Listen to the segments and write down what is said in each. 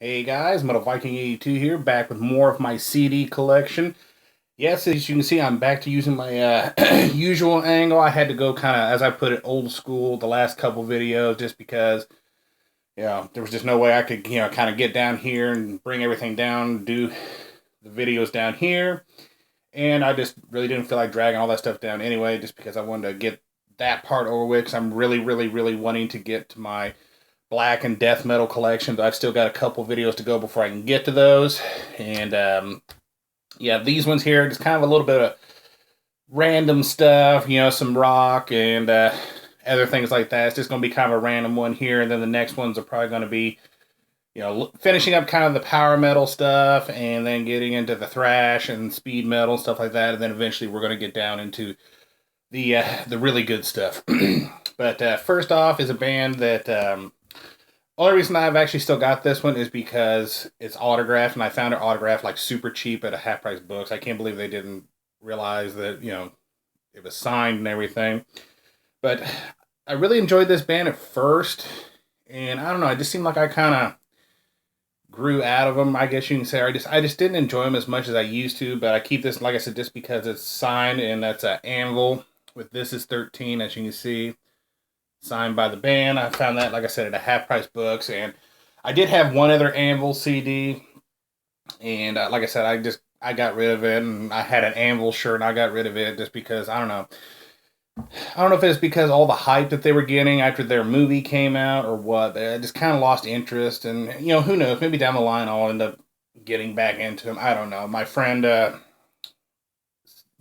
Hey guys, Metal Viking 82 here, back with more of my CD collection. Yes, as you can see, I'm back to using my usual angle. I had to go kind of, as I put it, old school the last couple videos just because, there was just no way I could, kind of get down here and bring everything down, do the videos down here. And I just really didn't feel like dragging all that stuff down anyway, just because I wanted to get that part over with, because I'm really, really, really wanting to get to my black and death metal collection, but I've still got a couple videos to go before I can get to those. And yeah, these ones here, just kind of a little bit of random stuff, some rock and other things like that. It's just going to be kind of a random one here, and then the next ones are probably going to be, finishing up kind of the power metal stuff, and then getting into the thrash and speed metal stuff like that, and then eventually we're going to get down into the really good stuff. But first off is a band that only reason I've actually still got this one is because it's autographed, and I found it autographed like super cheap at a half price books. I can't believe they didn't realize that, it was signed and everything. But I really enjoyed this band at first, and I don't know, it just seemed like I kind of grew out of them, I guess you can say. I just didn't enjoy them as much as I used to, but I keep this, like I said, just because it's signed, and that's an Anvil with This Is 13, as you can see, signed by the band. I found that, like I said, at a half price books, and I did have one other Anvil CD, and like I said, I got rid of it, and I had an Anvil shirt, and I got rid of it just because I don't know. I don't know if it's because all the hype that they were getting after their movie came out or what. I just kind of lost interest, and who knows? Maybe down the line I'll end up getting back into them. I don't know. My friend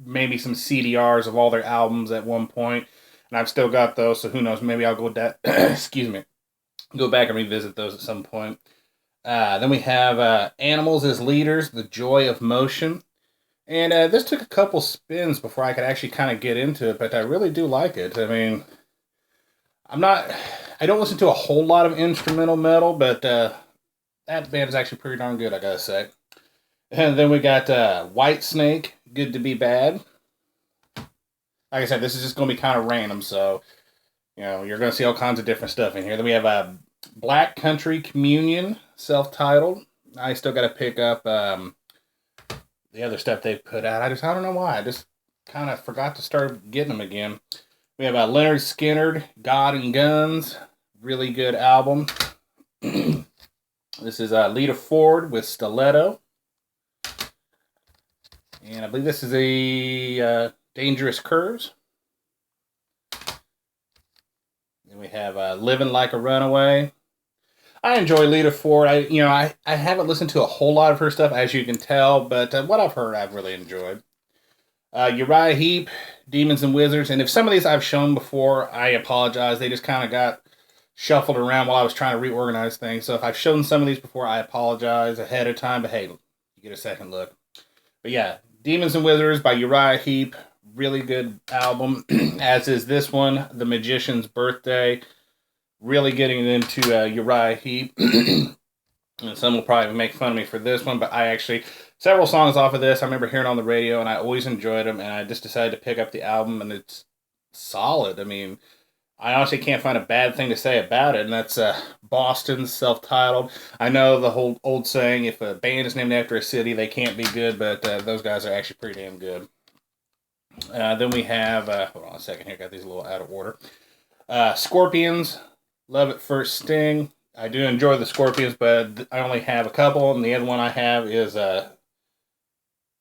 made me some CDRs of all their albums at one point, and I've still got those. So who knows? Maybe I'll go that. Excuse me. Go back and revisit those at some point. Then we have Animals as Leaders, The Joy of Motion. And this took a couple spins before I could actually kind of get into it, but I really do like it. I mean, I'm not, I don't listen to a whole lot of instrumental metal, but that band is actually pretty darn good, I gotta say. And then we got White Snake, Good to Be Bad. Like I said, this is just going to be kind of random, so, you're going to see all kinds of different stuff in here. Then we have Black Country Communion, self-titled. I still got to pick up the other stuff they put out. I don't know why. I just kind of forgot to start getting them again. We have Leonard Skinner, God and Guns. Really good album. This is Lita Ford with Stiletto. And I believe this is a Dangerous Curves. Then we have Living Like a Runaway. I enjoy Lita Ford. I haven't listened to a whole lot of her stuff, as you can tell, but what I've heard, I've really enjoyed. Uriah Heep, Demons and Wizards, and if some of these I've shown before, I apologize. They just kind of got shuffled around while I was trying to reorganize things. So if I've shown some of these before, I apologize ahead of time. But hey, you get a second look. But yeah, Demons and Wizards by Uriah Heep, really good album. As is this one, The Magician's Birthday. Really getting into Uriah Heep. And some will probably make fun of me for this one, but I actually, several songs off of this, I remember hearing on the radio, and I always enjoyed them, and I just decided to pick up the album, and it's solid. I mean, I honestly can't find a bad thing to say about it, and that's Boston, self-titled. I know the whole old saying, if a band is named after a city, they can't be good, but those guys are actually pretty damn good. Then we have, hold on a second here, got these a little out of order. Scorpions, Love at First Sting. I do enjoy the Scorpions, but I only have a couple, and the other one I have is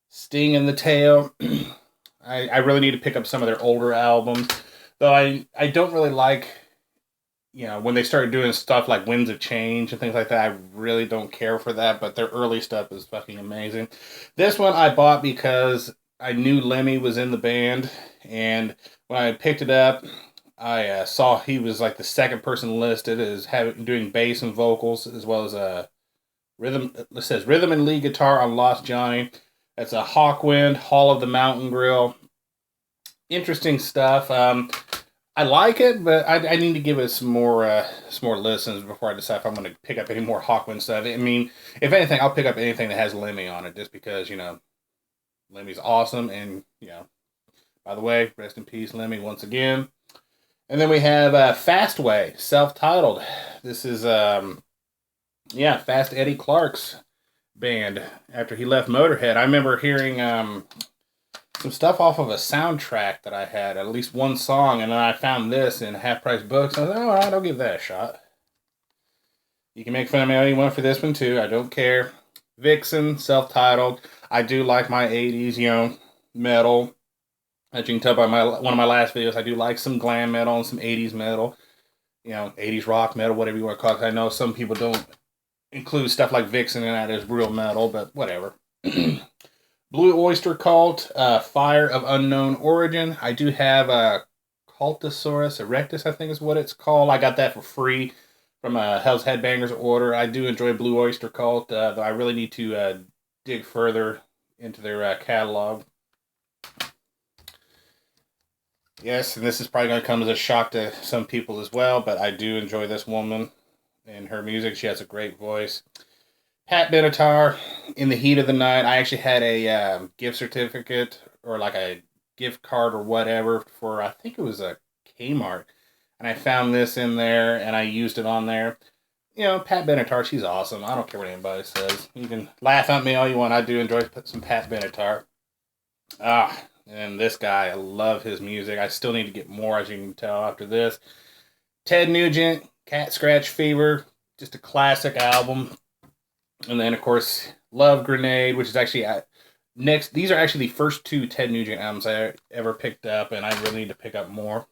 Sting in the Tail. I really need to pick up some of their older albums, though I don't really like, when they started doing stuff like Winds of Change and things like that. I really don't care for that, but their early stuff is fucking amazing. This one I bought because I knew Lemmy was in the band, and when I picked it up, I saw he was like the second person listed as doing bass and vocals, as well as rhythm. It says rhythm and lead guitar on Lost Johnny. That's a Hawkwind, Hall of the Mountain Grill. Interesting stuff. I like it, but I need to give it some more listens before I decide if I'm going to pick up any more Hawkwind stuff. I mean, if anything, I'll pick up anything that has Lemmy on it, just because Lemmy's awesome, and by the way, rest in peace, Lemmy, once again. And then we have Fastway, self-titled. This is Yeah, Fast Eddie Clarke's band after he left Motorhead. I remember hearing some stuff off of a soundtrack that I had, at least one song, and then I found this in Half Price Books. I was like, all right, I'll give that a shot. You can make fun of me all you want for this one too. I don't care. Vixen, self-titled. I do like my '80s, metal. As you can tell by one of my last videos, I do like some glam metal and some '80s metal. 80s rock metal, whatever you want to call it. I know some people don't include stuff like Vixen in that as real metal, but whatever. Blue Oyster Cult, Fire of Unknown Origin. I do have a Cultosaurus erectus, I think is what it's called. I got that for free from Hell's Headbangers order. I do enjoy Blue Oyster Cult, though I really need to dig further into their catalog. Yes, and this is probably going to come as a shock to some people as well, but I do enjoy this woman and her music. She has a great voice. Pat Benatar, In the Heat of the Night. I actually had a gift certificate or like a gift card or whatever for, I think it was a Kmart. And I found this in there and I used it on there. Pat Benatar, she's awesome. I don't care what anybody says. You can laugh at me all you want. I do enjoy some Pat Benatar. And this guy, I love his music. I still need to get more, as you can tell after this. Ted Nugent, Cat Scratch Fever, just a classic album. And then, of course, Love Grenade, which is actually next. These are actually the first two Ted Nugent albums I ever picked up, and I really need to pick up more.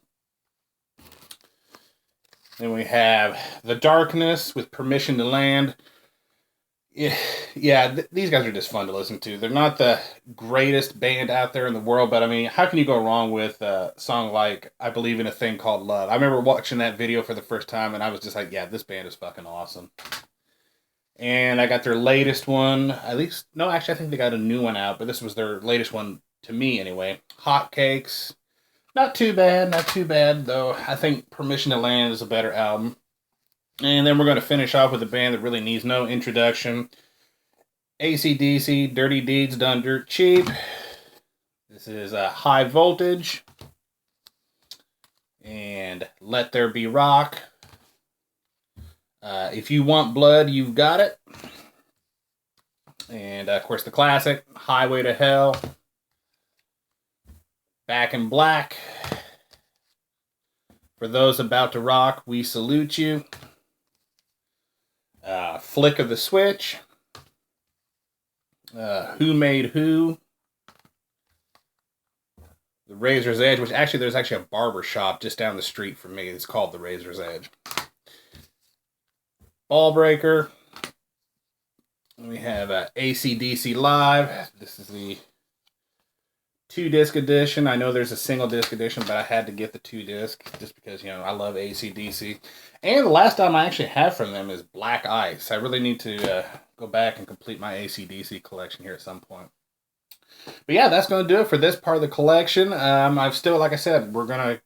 Then we have The Darkness with Permission to Land. Yeah, these guys are just fun to listen to. They're not the greatest band out there in the world, but I mean, how can you go wrong with a song like I Believe in a Thing Called Love? I remember watching that video for the first time, and I was just like, yeah, this band is fucking awesome. And I got their latest one. No, actually, I think they got a new one out, but this was their latest one to me anyway. Hotcakes. Not too bad, though. I think Permission to Land is a better album. And then we're going to finish off with a band that really needs no introduction. AC/DC, Dirty Deeds Done Dirt Cheap. This is High Voltage. And Let There Be Rock. If You Want Blood, You've Got It. And, of course, the classic, Highway to Hell. Back in Black. For Those About to Rock, We Salute You. Flick of the Switch. Who Made Who. The Razor's Edge, which actually, there's actually a barber shop just down the street from me. It's called The Razor's Edge. Ballbreaker. We have AC/DC Live. This is the 2-disc edition. I know there's a single disc edition, but I had to get the 2-disc just because, I love AC/DC. And the last album I actually have from them is Black Ice. I really need to go back and complete my AC/DC collection here at some point. But yeah, that's going to do it for this part of the collection. I've still, like I said, we're going to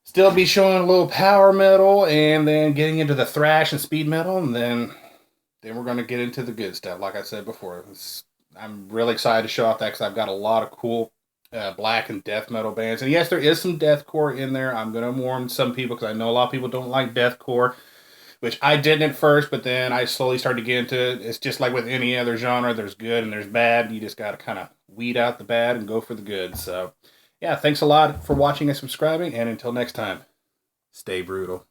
still be showing a little power metal and then getting into the thrash and speed metal, and then we're going to get into the good stuff, like I said before. I'm really excited to show off that because I've got a lot of cool black and death metal bands. And yes, there is some deathcore in there. I'm going to warn some people because I know a lot of people don't like deathcore, which I didn't at first, but then I slowly started to get into it. It's just like with any other genre. There's good and there's bad. You just got to kind of weed out the bad and go for the good. So, yeah, thanks a lot for watching and subscribing. And until next time, stay brutal.